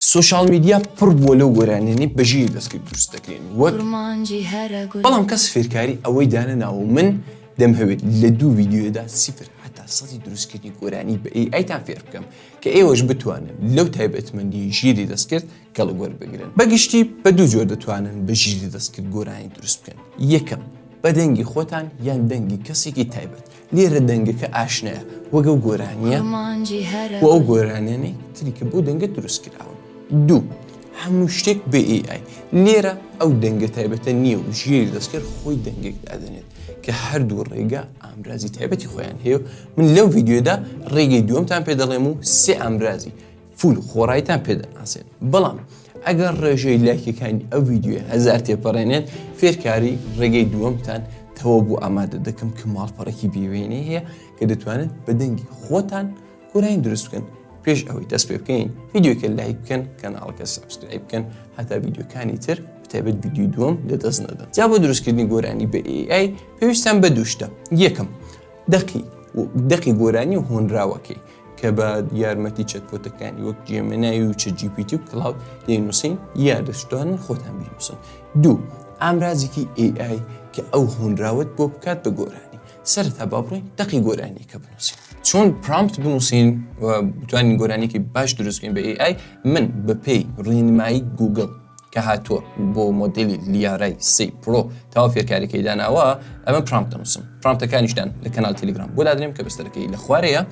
سوشال میدیا پر بۆ لەو گۆرانێنی بەژیر دەستکرد دروست دەکرێن وەک بەڵام کەس فێرکاری ئەوەی دانە ناو من دەمهەوێت لە دوو ڤیدیۆدا سیفر حتا سەدی دروستکردنی گۆرانی بە ئایتان فێر بکەم کە ئێوەش بتوانن لەو تایبەتمەندی ژیری دەستکرد گەڵ وەربگرن. بەگشتی بە دوو جۆر دەتوانن بە ژیری دەستکرد گۆرانی دروست بکەن. یەکەم بە دەنگی خۆتان یان دەنگی کەسێکی تایبەت. لێرە دەنگەکە ئاشنایە وەگە گۆرانیە و ئەو گۆرانێنەی تریکە بۆ دەنگە دروست کراون. دوو هەموو شتێک بە AI لێرە ئەو دەنگە تایبەتە نییە و ژیری دەستکرد خۆی دەنگێک دادنێت کە هەردوو ڕێگە ئامرازی تایبەتی خۆیان هەیە. من لەو ڤیدیۆدا ڕێگەی دووەمتان پێ دەڵێم و سێ ئامرازی فول خۆڕایتان پێ دەناسێن. بەڵام ئەگەر ڕێژەی لایکەکانی ئەو ڤیدیۆ هەزار تێپەڕێنێت فێرکاری ڕێگەی دووەمتان تەوە بۆ ئامادە دەکەم کە ماڵپەڕێکی بێوێنەی هەیە کە دەتوانن بە دەنگی خۆتان گۆرانی دروست بکەن. پێش ئەوەی دەست پێ بکەین ڤیدیۆکە لایک بکەن کەناڵەکە سابسکرایب بکەن هەتا ڤیدیۆکانی تر بتایبەت ڤیدیۆ دووەم لەدەست نەدەن. جا بۆ دروستکردنی گۆرانی بە AI پێویستان بە دوو شتە. یەکەم دەقی گۆرانی و هۆنراوەکەی کە بە یارمەتی چەتبۆتەکانی وەک جێمەنای و ChatGPT و کلااود دەینووسین یا دەستوانن خۆتان بینووسن. دوو ئامرازێکی AI کە ئەو هۆنراوت بۆ بکات بە گۆرانی. سەرەتا با بڕۆین دەقی گۆرانیەکە بنووسین. چۆن پرامپت بنووسین و بتوانین گۆرانێکی باش دروستکەین بە AI من بە پێی ڕێنمایی گوگل کە هاتووە بۆ مۆدلی لیارای 3 پرۆ تاوا فێرکاریەکەی داناوە ئەمە پرامپت دەنووسم. پرامپتەکانیشتان لە کەناڵ تەلێگرام بۆ دادرێم کە بەستەرەکەی لە خوارەیە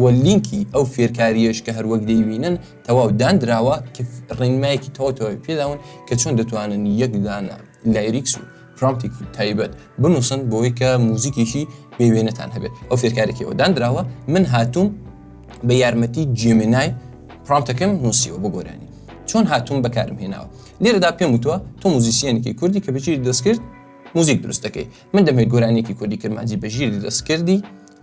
و لینکی ئەو فێرکاریەش کە هەروەک دەیبینن تەواو دانراوە کە ڕێنمایەکی تەواوی پێداون کە چۆن دەتوانن یەک دانە لایریکس و پرامپتێکی تایبەت بنووسن بۆی کە موزیکێکی بێوێنەتان هەبێت. ئەو فێرکارێکەوە دانراوە من هاتووم بە یارمەتی جێمنای پرامپتەکەم نووسیەوە بۆ گۆرانی. چۆن هاتووم بەکارم هێناوە لێرەدا پێم وتووە تۆ موزیسیەنێکی کوردی کە بەژیری دەستکرد موزیک دروست دەکەی. من دەمەوێت گۆرانێکی کوردی کرمانجی بەژیری دەستکردی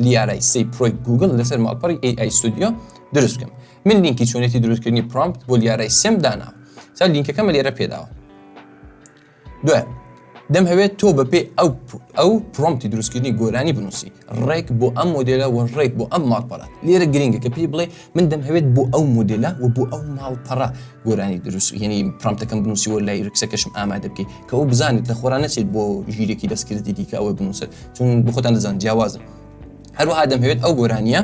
لیارای 3 پرۆی گوگل لەسەر ماڵپەڕی AI ستودیۆ دروست بکەم. من لینکی چۆنێتی دروستکردنی پرامپت بۆ لیارای 3 داناوە. سا لینکەکەمە لێرە پێداوە. دوای دەمهەوێت تۆ بەپێ ئەو پرۆمپتی دروستکردنی گۆرانی بنووسی ڕێک بۆ ئەم مۆدێلە و ڕێک بۆ ئەم ماڵپەڕە. لێرە گرنگە کە پێی بڵێ من دەمهەوێت بۆ ئەو مۆدێلە و بۆ ئەو ماڵپەڕە گۆرانی دروست یعنی پرۆمپتەکەم بنووسیوە لایریکسەکەشم ئامادە بکەی کە ئەو بزانیت لە خۆران نەچێت بۆ ژیرێکی دەستکردی دیکە ئەوە بنووسێت چون بۆ خۆتان دەزان جیاوازن. هەروەها دەمهەوێت ئەو گۆرانیە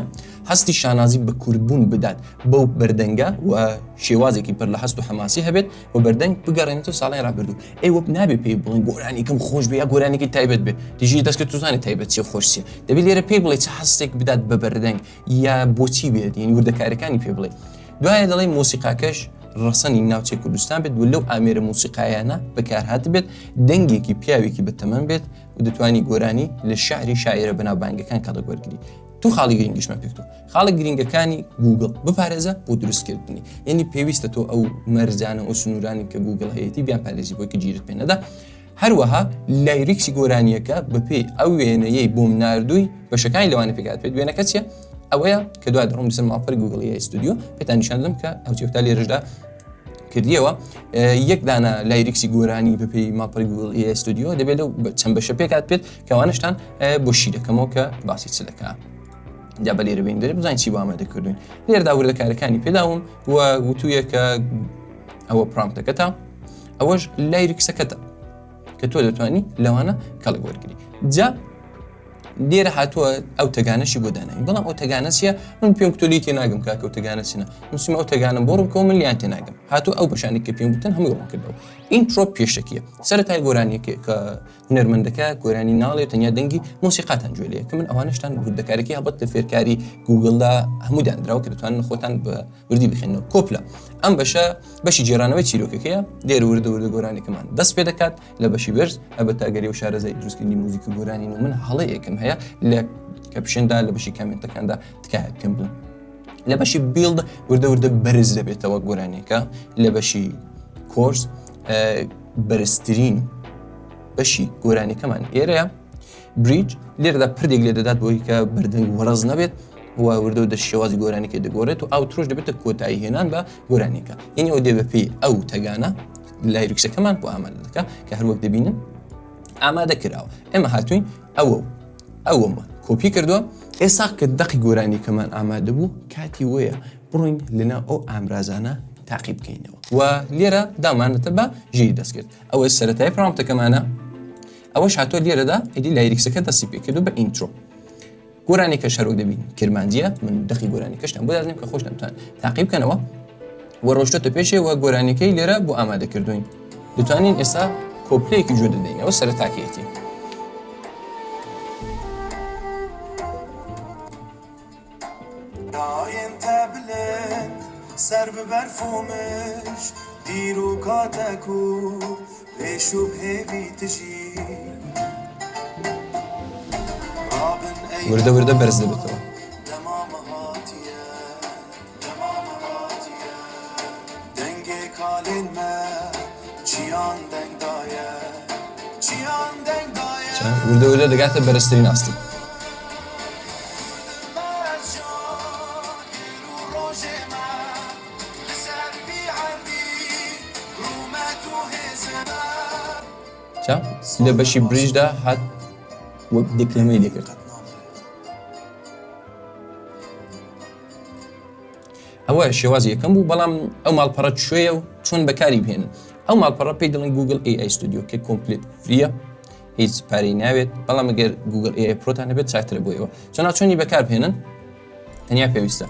هەستی شانازی بە کوردبوون بدات بەو بەردەنگە و شێوازێکی پڕ لە هەست و حەماسی هەبێت و بەردەنگ بگەڕێنێتەوە ساڵی ڕابردوو. ئێوە نابێ پێی بڵین گۆرانێکم خۆش بێ یا گۆرانێکی تایبەت بێ دژی دەستکرد توزانانی تایبەت چێ خۆشیە دەبێت لێرە پێی بڵێ چه هەستێک بدات بە بەردەنگ یا بۆچی بێت یعنی وردەکارەکانی پێ بڵێ. دوایە دەڵێ مۆسیقاکەش ڕەسەنی ناوچەی کوردستان بێت و لەو ئامێرە مۆسیقایانە بەکارهات بێت دەنگێکی پیاوێکی بەتەمەن بێت و دەتوانی گۆرانی لە شعری شاعرە بەناوبانگەکان کەڵک وەرگری. تو خاڵی گرنگیشمە پێکتو خاڵە گرنگەکانی گوگل بپارێزە بۆ دروستکردنی یعنی پێویستە تۆ ئەو مەرجانە و سنوورانی کە گوگل هەیەی بیان پارێزی بۆی کە گیرت پێ نەدا. هەروەها لایریکسی گۆرانیەکە بەپێی ئەو وێنەیەی بۆم ناردووی بەشەکانی لەوانە پێکات پێت وێنەکە چیە ئەوەیە کە دوای دەڕۆم لەسەر ماڵپەڕی گوگل AI ستودیۆ پێتان نیشاندەم کە ئەو چێفتا لێرەشدا کردیەوە یەک دانە لایریکسی گۆرانی بەپێی ماڵپەڕی گوگل AI ستودیۆ دەبێت لەو چەند بەشە پێکات پێت کەوانشتان بۆ شیرەکەمەوە کە باسی چ دەکات. جا بە لێرە بین دەرێ بزانین چی بۆ ئامادەکردوین. لێرەدا وردەکارەکانی پێداوم و وتوویە کە ئەوە پرامپتەکەتە ئەوەش لایریکسەکەتە کە تۆ دەتوانی لەوانە کەڵک وەرگری. جا لێرە هاتووە ئەو تەگانەشی بۆ داناین بەڵام ئەو تەگانە چیە من پێم کتۆلی تێناگەم کاکە ئەو تەگانە چینە نووسیم ئەو تەگانم بۆ ڕووکەوە من لیان تێناگەم هاتوو ئەو بەشانی کە پێم گوتن هەمووی ڕوون کردەوە. ئینترۆ پێشەکیە سەرەتای گۆرانیەکە کە هونەرمەندەکە گۆرانی ناڵێت تەنیا دەنگی مۆسیقاتان گوێلەیە کە من ئەوانشتان وردەکارێکی هەبەت لە فێرکاری گوگڵدا هەموو دانراوە کە دەتوانن خۆتان بە وردی بخێنەوە. کۆپلە ئەم بەشی جێرانەوەی چیرۆکەکەیە لێرە وردە گۆرانێکمان دەست پێ دەکات لە بەشی بەرز ئەبەت تاگەری و شارەزای دروستکردنی موزیک و گۆرانی و من هەڵەیەکم هەیە لە کەپشندا لە بەشی کامنتەکاندا تکایە بکەم بڵم. لە بەشی بیلد وردە بەرز دەبێتەوە گۆرانێکە لە بەشی کۆرس بەرزترین بەشی گۆرانەکەمان ئێرەیە بریج لێرەدا پردێک لێ دەدات بۆی کە بەردەنگ وەڕز نەبێت و وردە دە شێوازی گۆرانێکی دەگۆڕێت و ئەو ترۆش دەبێتە کۆتایی هێنان بە گۆرانێکە یعنی ئەو دێ بەپێی ئەو تەگانە لایریکسەکەمان بۆ ئامادە دەکات کە هەروەک دەبینن ئامادە کراوە. ئێمە هاتوین ئەوەمە کۆپی کردووە. ئێستا کە دەقی گۆرانی کەمان ئامادە بوو کاتی وەیە بڕۆین لەناو ئەو ئامرازانە تعقیب بکەینەوە و لێرە دامانەتە بە ژیری دەستکرد ئەوە سەرەتای پرامپتەکەمانە ئەوەش هاتۆ لێرەدا ئیدی لایریکسەکە دەستی پێ کردو بە ئینترۆ گۆرانی کەش هەروەک دەبین کرمانجیە من دەخی گۆرانی کەشتان بۆ دادنیم کە خۆش دەمتوان تعقیب بکەنەوە و ڕۆژتۆتە پێشێ و گۆرانیەکەی لێرە بۆ ئامادەکردوین دەتوانین ئێستا کۆپلەیەکی جۆ دەدەینەوە سەرەتاکەیەتی سر به برفومش دیرو کاتکو پیشو بهوی تجی وردە وردە بەرز دەبێتەوە دمام هاتیه دنگی کالین ما چیان دنگ دایه وردە وردە دەگاتە بەرزترین ئاستی لە بەشی بریشدا هات وەک دێکلمەی لێکرد ئەوە شێوازی یەکەم بوو بەڵام ئەو ماڵپەڕە شوێیە و چۆن بەکاری بهێنن ئەو ماڵپەڕە پێی دەڵێن گوگل AI ستودیۆ کە کۆمپلیت فریە هیچ پارەی ناوێت بەڵام ئەگەر گوگل AI پرۆتان هەبێت چاکترە بۆیەوە چۆنی بەکار بهێنن تەنیا پێویستە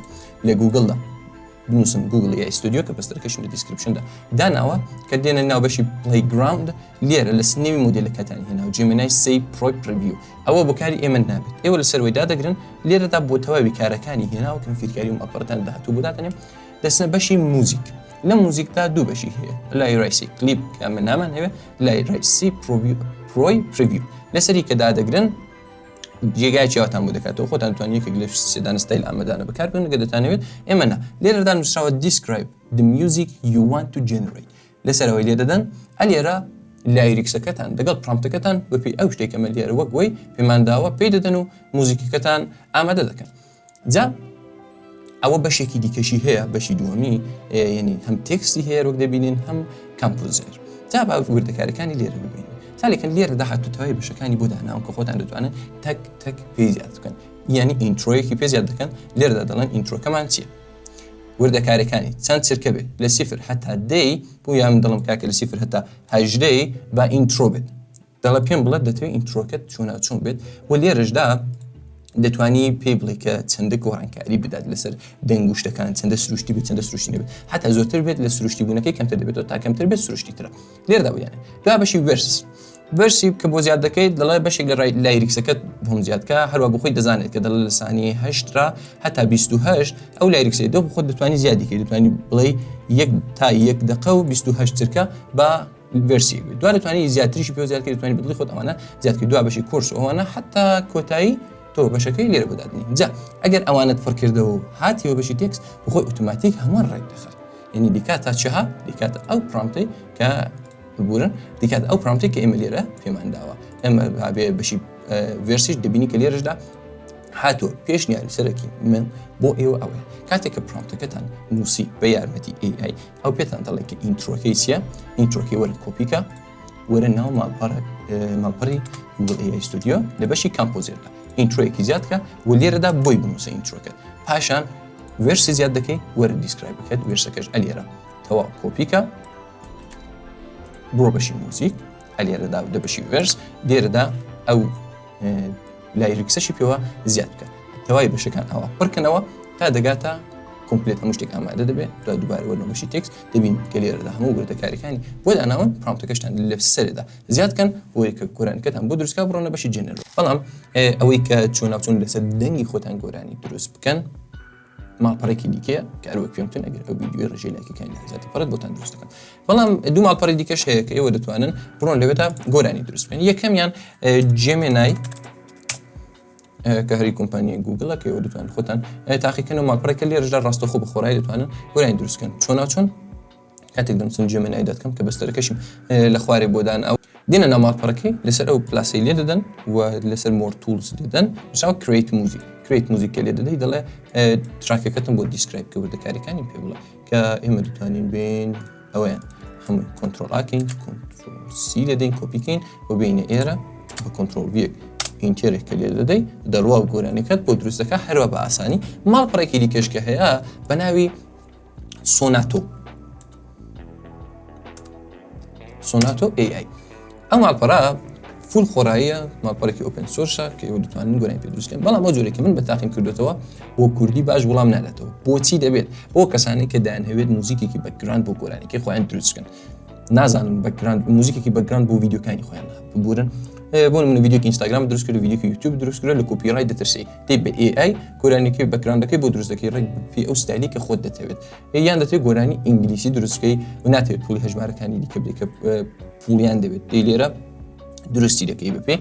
لە گوگلدا بنووسن گوگل AI ستودیۆ کە بەستەرکەشم لە دیسکریپشندا داناوە کە دێنە ناو بەشی پڵەیگراوند لێرە لە سنێوی مۆدلەکەتان هێناو جیمینای 3 پرۆ پرڤیو ئەوە بۆکاری ئێمە نابێت ئێوە لە سەروەی دادەگرن لێرەدا بۆ تەواوی کارەکانی هێناوە کە فیرکاری و ماڵپەڕەتان داهاتوو بۆ دادەنێم دەچنە بەشی موزیک لە موزیکدا دوو بەشی هەیە لای ڕایسی کلیپ کە ئەمە نامان هەیە لای ڕایسی پرۆی پرڤیو لەسەری کە دادەگرن جێگای چاوەتان بۆ دەکاتەوە خۆتان توانین یەکێک لە سێدان ستایل ئامادانە بەکاربێنن کە دەتانەوێت ئێمە نا لێرەدا نووسراوە describe the music you want to generate لەسەرەوەی لێ دەدەن ئەلێرە لایریکسەکەتان دەگەڵ پرامپتەکەتان بەپێی ئەو شتێکەمە لێرە وەک وەی پێمانداوە پێی دەدەن و موزیکەکەتان ئامادە دەکەن جا ئەوە بەشێکی دیکەشی هەیە بەشی دووەمی یعنی هەم تێکستی هەیە وەک دەبینین هەم کامپۆزەر جا با وردەکارەکانی لێرە ببینین ساڵێکن لێرە داهاتوتەوەی بەشەکانی بۆ داناون کە خۆتان دەتوانن تەک تەک پێی زیاد بکەن یعنی ئینترۆیەکی پێ زیاد دەکەن لێرەدا دەڵێن ئینترۆکەمان چییە وردەکارەکانی چەند چرکە بێت لە سیفر هەتا دەی بۆ یان دڵم کاکە لە سیفر هەتا هەژدەی با ئینترۆ بێت دەڵە پێم بڵێت دەتوێت ئینترۆکەت چۆن بێت و لێرەشدا دەتوانی پێی بڵێ کە چەندە گۆڕانکاری بدات لەسەر دەنگوشتەکان چەندە سروشتی بێت چەندە سروشتی نەبێت هەتا زۆرتر بێت لە سروشتی بوونەکەی کەمتر دەبێتەوە تا کەمتر بێت سروشتی ترە لێرەدا بوویانە دوا بەشی ڤەرسی کە بۆ زیاد دەکەیت دەڵێ بەشێک لە لایریکسەکەت بۆم زیادکە هەروە بخۆی دەزانێت کە دەڵێت لە سانیە 8 هەتا 28 ئەو لایریکسەی دۆ خۆت دەتوانی زیادیکەی دەتوانی بڵێ 1 تا 1 دقە و 28 چرکە بە ڤەرسی دوا دەتوانی زیاتریشی پێ زیادکە دەتوانی بدڵی خۆت ئەوانە زیادکە دوا بەشی کورس ئەوانە هەتا کۆتایی تۆ بەشەکەی لێرە بەدادنی جا ئەگەر ئەوانت فڕکردەوە و هاتیەوە بەشی تێکس بخۆی ئۆتۆماتیک هەمان ڕێک دەخات یعنی دیکات تا چها دیکات ئەو پرامپتەی کە ببورن دیکات ئەو پرامپتێک کە ئێمە لێرە پێمان داوە ئەمە بێ بەشی ڤێرسیش دەبینی کە لێرەشدا هاتووە پێشنیاری سەرەکی من بۆ ئێوە ئەوەیە کاتێک کە پرامپتەکەتان نووسی بە یارمەتی AI ئەو پێتان دەڵێت کە ئینترۆکەی چییە ئینترۆکەی وەرە کۆپیکە وەرە ناو ماڵپەڕی گوگل AI ستودیۆ لە بەشی کامپۆزێردا ئینترۆیەکی زیادکە و لێرەدا بۆی بنووسە ئینترۆکەت پاشان ڤێرسی زیاد دەکەی وەرە دیسکرایب بکەیت ڤێرسەکەش ئەلێرە تەواو کۆپیکە بڕۆ بەشی موزیک ئەلێرەدا دە بەشی ڤێرس لێرەدا ئەو لایریکسەشی پێوە زیاد بکە تەواوی بەشەکان ئەوە پڕکەنەوە تا دەگاتە کۆمپلێت هەموو شتێک ئامادە دەبێت دووبارە وەرنەوە بەشی تێکس دەبین کە لێرەدا هەموو وردەکاریەکانی بۆ داناون پرامپتەکەشتان لە سەرێدا زیادکەن بۆی کە گۆرانیەکەتان بۆ دروستکە بڕۆنە بەشی جێنەرۆ بەڵام ئەوەی کە چۆن لەسەر دەنگی خۆتان گۆرانی دروست بکەن ماڵپەڕێکی دیکەیە کە هەروەک پێمتون ئەگەر ئەو ڤیدیۆی ڕێژەی لایکەکانی هەزاتی پەڕەت بۆتان دروست دەکەن بەڵام دوو ماڵپەڕی دیکەش هەیە کە ئێوە دەتوانن بڕۆن لەوێدا گۆرانی دروست بکەن یەکەمیان جێمینای کە هەری کۆمپانیای گوگڵە کە ئێوە دەتوانن خۆتان تاقیکەن و ماڵپەڕێکە لێرەشدا ڕاستەخۆ بەخۆڕایی دەتوانن گۆرانی دروستکەن چۆن کاتێک دەمچن جێمینای دەتکەم کە بەستەرەکەشیم لە خوارێ بۆدان ئەو دێنە ناو ماڵپەڕەکەی لەسەر ئەو پلاسی لێ دەدەن و لەسەر مۆر تولز دەدەن بەشاو کریت موزیک کە لێ دەدەی دەڵێ تراکەکەتم بۆ دیسکرایب کە وردەکاریەکانی پێ بڵێ کە ئێمە دەتوانین بین ئەوەیان هەمووی کۆنترۆڵ ئاکەین کۆنترۆل سی لەدەین کۆپیکەین بۆ بینە ئێرە بە کۆنترۆل ڤێک ئینتێرێک کە لێ دەدەی دەڕوا و گۆرانەکەت بۆ دروستەکە هەروە بە ئاسانی ماڵپەڕێکی دیکەش کە هەیە بە ناوی سۆناتۆ سوناتو اي اي ئەو ماڵپەڕە فول خۆراییە ماڵپەڕێکی ئۆپن سۆرسە کە ئێوە دەتوانن گۆرانی پێ دروستکەن بەڵام ئەو جۆرێکی من بە تاقیم کردوێتەوە بۆ کوردی باش وەڵام ناداتەوە بۆچی دەبێت بۆ کەسانی کە دایانهەوێت موزیکێکی بەکگراند بۆ گۆرانیەکەی خۆیان دروستکەن نازانن بەکگراند موزیکێکی بەکگراند بۆ ڤیدیۆکانی خۆیان ببورن بۆ نمونە ڤیدیۆکی ئینستاگرام دروست کرد و ڤیدیۆکی یوتیوب دروست کرد لە کۆپیڕایت دەترسی دەی بە AI گۆرانیەکەی بەکگراندەکەی بۆ دروست دەکەی ڕێک پێ ئەو ستایلی کە خۆت دەتەوێت یان دەتێت گۆرانی ئینگلیسی دروستکەی و ناتەوێت پوڵی هەژمارەکانی دیکە بدەیت کە پوڵیان دەوێت دەی لێرە درستی دەکەی بپێ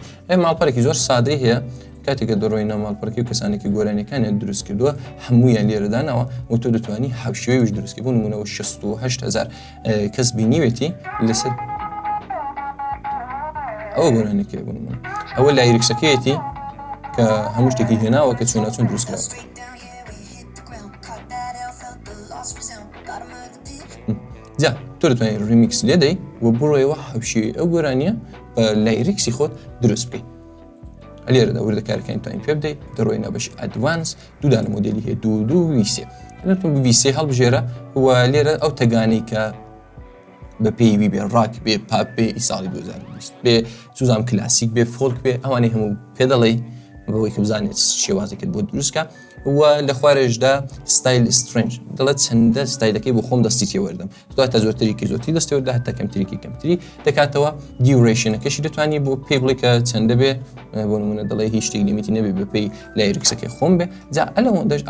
ماڵپەرێکی زۆر سادەی هەیە کاتێکە دەڕۆینە ماڵپەرەکەی و کەسانێکی گۆرانیەکانیان دروست کردووە هەموویان لێرەدانەوە و تۆ دەتوانی حەوشێویش دروستکە بۆ نمونەوە 68,000 کەس بینیوێتی لەسەر ئەوە گۆرانیەکەی بوو نمونە ئەوە لایریکسەکەیەتی کە هەموو شتێکی هێناوە کە چۆن دروستکراوە جا تۆ دەتوانیت ریمیکس لێ دەی و بڕۆیەوە حەوشێوی ئەو گۆرانیە بە لایریکسی خۆت دروست بکەیت لێرەدا وردەکارەکانی توانین پێ بدەیت دەڕۆینە بەشی ئەدڤانس دوودانە مۆدێلی هەیە 2 VC VC هەڵبژێرە و لێرە ئەو تەگانەی کە بە پێی بێ ڕاک بێ پاپ بێ ئیساڵی 2020 بێ سوزام کلاسیک بێ فۆلک بێ ئەوانەی هەموو پێ دەڵێ بەوەی کە بزانێت شێوازێکت بۆ دروستکە و لە خوارێژدا ستایل سترنج دەڵێت چەندە ستایلەکەی بۆ خۆم دەستی تێوەردەم دواتە زۆرترێکی زۆرتی دەستێوەردا هەتا کەمترێکی کەمتری دەکاتەوە دیوڕێشنەکەشی دەتوانی بۆ پێ بڵێ کە چەندە بێ بۆ نمونە دەڵێ هیچ شتێک لیمیتی نەبێ بە پێی لایریکسەکەی خۆم بێ جا ئەلەوەندەش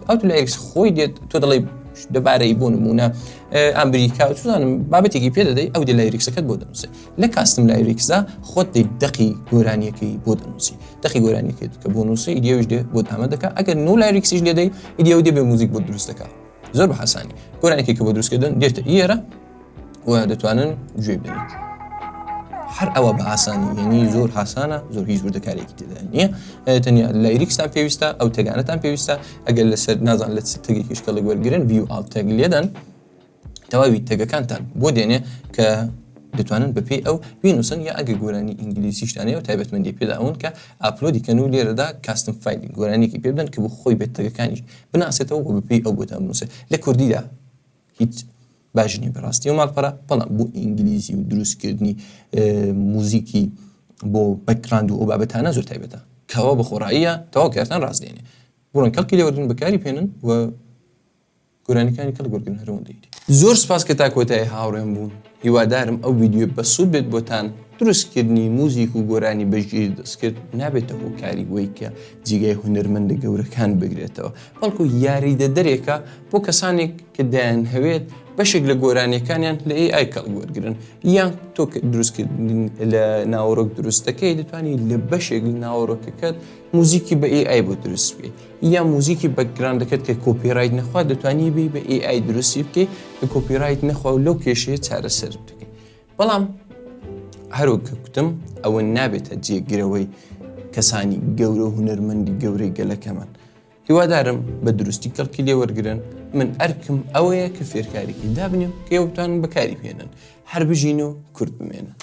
ئاوتولایریکس خۆی دێت تۆ دەڵێ دەبارەی بۆ نمونە ئەمریکا و چزانم بابەتێکی پێ دەدەی ئەو لایریکسەکەت بۆ دەنووسێت لە کاستم لایریکسدا خۆت دەی دەقی گۆرانیەکەی بۆ دەنووسی دەقی گۆرانیەکەی کە بۆ نووسی ئیدیۆش دێ بۆ ئامە دەکات ئەگەر نو لایریکسیش لێ دەی ئیدیۆ دێ بێ موزیک بۆ دروست دەکات زۆر بە حەسانی گۆرانیەکەی کە بۆ دروستکردن دێتە ئێرە و دەتوانن گوێ بدەنیت هەر ئەوە بە ئاسانی یعنی زۆر حەسانە زۆر هیچ وردەکارێکی تێدا نییە تەنیا لایریکستان پێویستە ئەو تەگانەتان پێویستە ئەگەر لەسەر نازان لە تەگێکیش کە وەرگرن ڤیو ئاڵ تەگ لێدەن تەواوی تەگەکانتان بۆ دێنێ کە دەتوانن بەپێی ئەو بینوسن یا ئەگەر گۆرانی ئینگلیسیشتانەیە و تایبەتمەندی پێداون کە ئاپلۆدیکەن و لێرەدا کاستم فایلی گۆرانیەکی پێ بدەن کە بۆ خۆی بێت تەگەکانیش بناسێتەوە بۆ بەپێی ئەو بۆتان بنووسێت لە کوردیدا هیچ باشنی بەڕاستی و ماڵپەڕە بەڵام بۆ ئینگلیزی و دروستکردنی موزیکی بۆ بەکگراند و ئەو بابەتانە زۆر تایبەتە کەەوە بە خۆڕاییە تەواو کارتان ڕاستدێنێ بڕۆن کەڵکی لێوەردن بەکاری پێنن و گۆرانیەکانی کەڵ گۆرگرن هەرەوەندەیت زۆر سپاس کە تا کۆتایی هاوڕێم بوون هیوادارم ئەو ڤیدیۆ بەسوود بێت بۆتان دروستکردنی موزیک و گۆرانی بەژیر دەستکرد نابێتە هۆکاری وەی کە جیگای هونەرمەندە گەورەکان بگرێتەوە بەڵکو یاریدە دەرێکە بۆ کەسانێک کە دایانهەوێت بەشێک لە گۆرانیەکانیان لە AI کەڵ وەرگرن یان تۆ دروستکردن لە ناوەڕۆک دروستەکەی دەتوانانی لە بەشێک لە ناوەڕۆکەکەت موزیکی بە AI بۆ دروست بکەی یان موزیکی بەکگراندەکەت کە کۆپیڕایت نەخوا دەتوانی بێ بە AI دروستی بکەی کە کۆپیڕایت نەخوا و لەو کێشەیە چارەسەر بکەی بەڵام هەروکە کوتم ئەوە نابێتە جێگرەوەی کەسانی گەورە و هونەرمەندی گەورەی گەلەکەمان هیوادارم بە دروستی کەڵکی لێ وەرگرن من ئەرکم ئەوەیە کە فێرکارێکی دابنێم کە ئێوە بتوانن بەکاری پێێنن هەر بژین و کورد بمێنن